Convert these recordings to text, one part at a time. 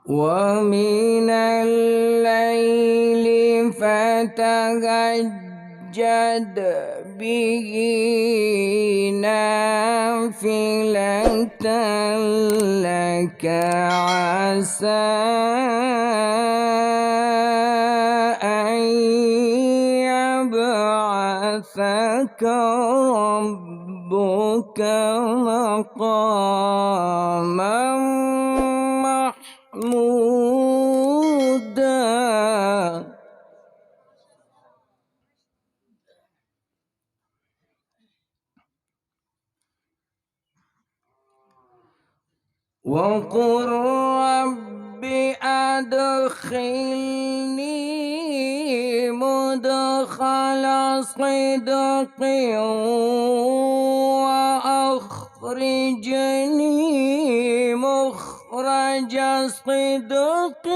ومن الليل فتهجد به نافلة لك عسى أن يبعثك ربك مقاما محمودا. وقل رب أدخلني مدخل صدق وأخرجني مخرج صدق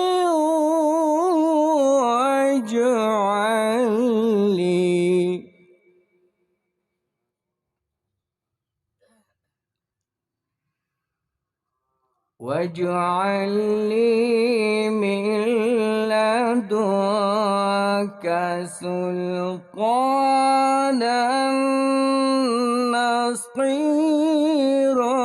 واجعل لي من لدنك سلطانا نصيرا.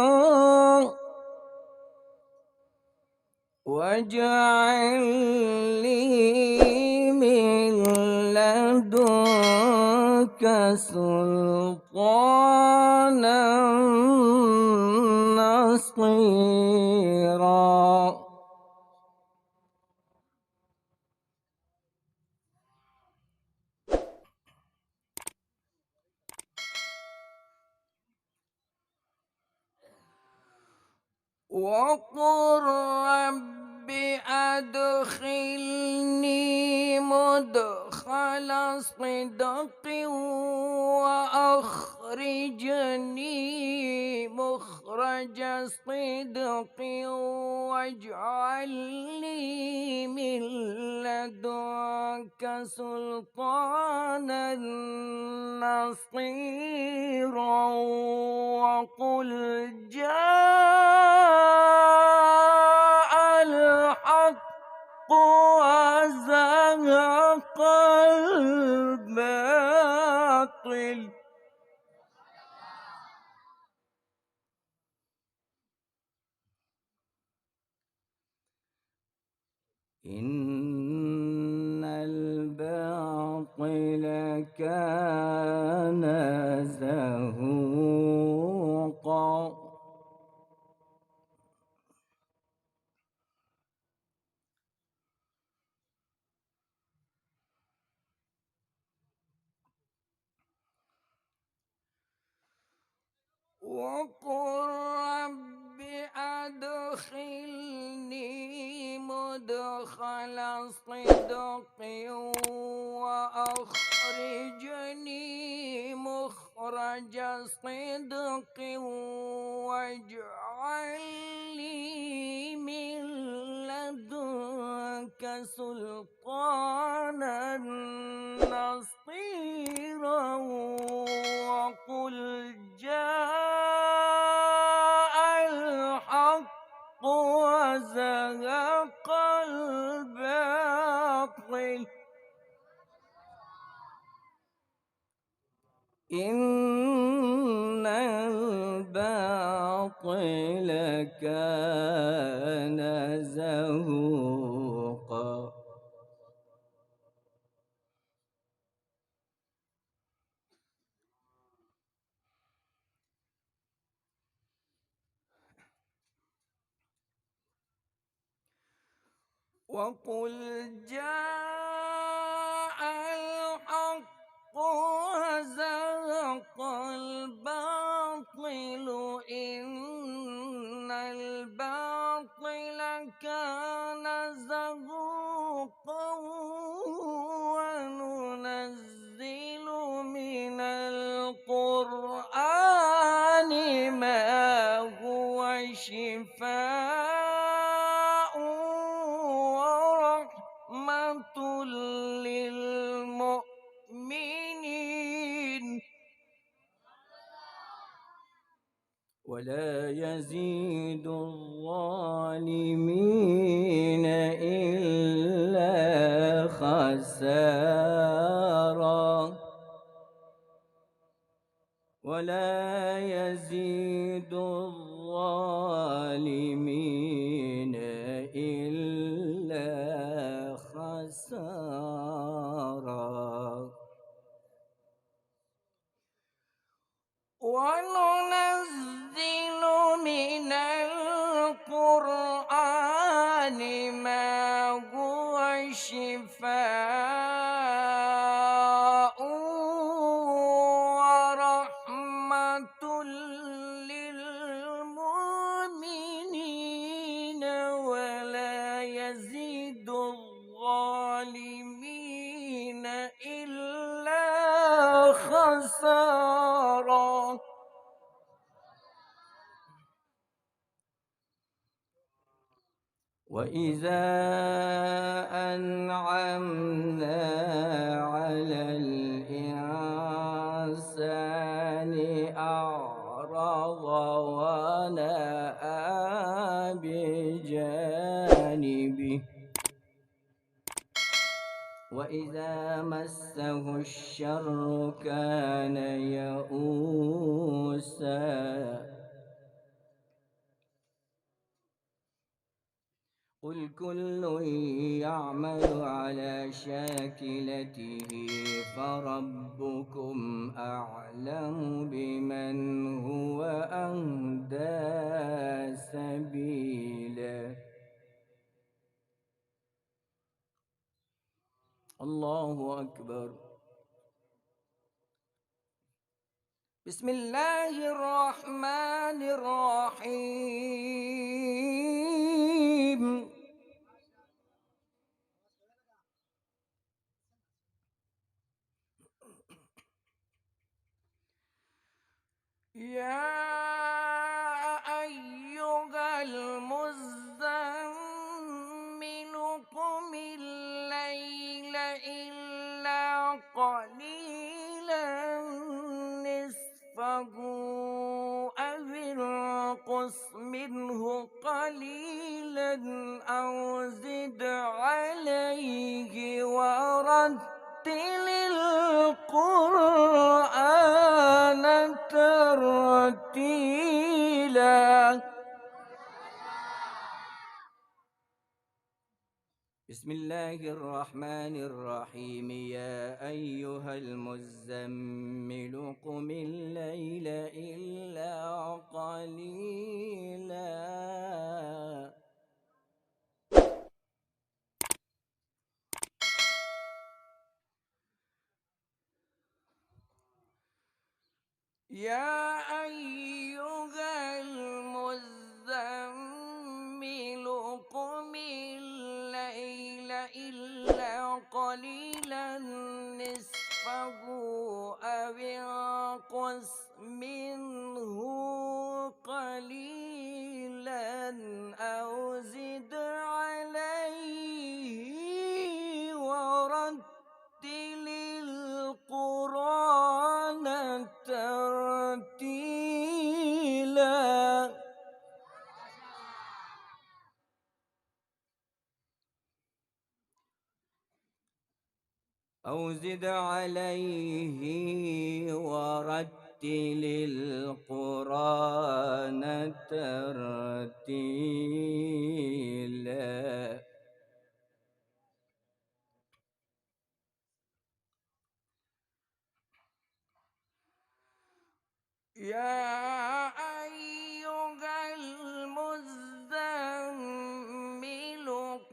واجعل لي من لدنك سلطانا نصيرا. وقل رب أدخلني مدخل صدق وأخرجني مخرج صدق واجعل لي من لدنك سلطانا نصيرا. وقل جاء الحق وزهق الباطل إن الباطل كان زهوقا. وقل رب أدخلني مدخل صدق وأخرجني مخرج صدق واجعل لي من لدنك سلطانا نصيرا. وقل جاء الحق وزهق الباطل إن الباطل كان زهوقا. وقل جاء الحق وزهق الباطل إن الباطل كان زهوقا. وننزل من القرآن ما هو شفاء ورحمة للمؤمنين ولا يزيد الظالمين وسارا ولا يزيد الظالمين إلا خسارا وننزل من القرآن ما هو شفاء ورحمة للمؤمنين ولا يزيد الظالمين إلا خسارا. وإذا أنعمنا على الإنسان أعرض ونأى بجانبه وإذا مسه الشر كان يئوسا قل كل يعمل على شاكلته فربكم أعلم بمن هو أهدى سبيلا. الله أكبر. بسم الله الرحمن الرحيم. يا أيها المزمل قم الليل إلا قليلا نصفه أو انقص منه قليلا أو زد عليه ورتل القرآن ترتيلا. بسم الله الرحمن الرحيم. يا أيها المزمل قم الليل إلا قليلا يا أيها المزمل قم الليل إلا قليلا نصفه أو انقص منه قليلا أو زد عليه ورتل القرآن ترتيلا. أو زد عليه ورتل القرآن ترتيلا. يا أيها المزمل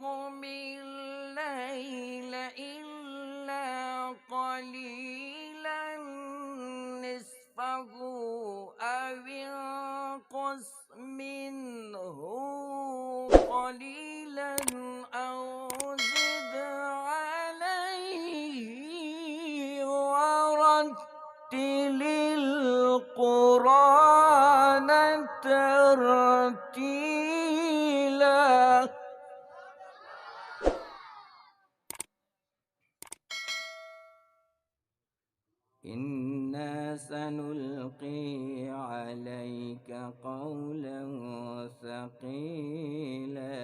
قم الليل إلا قليلا نصفه أو انقص منه قليلا أو زد عليه ورتل القرآن ترتيلا. إنا سنلقي عليك قولا ثقيلا.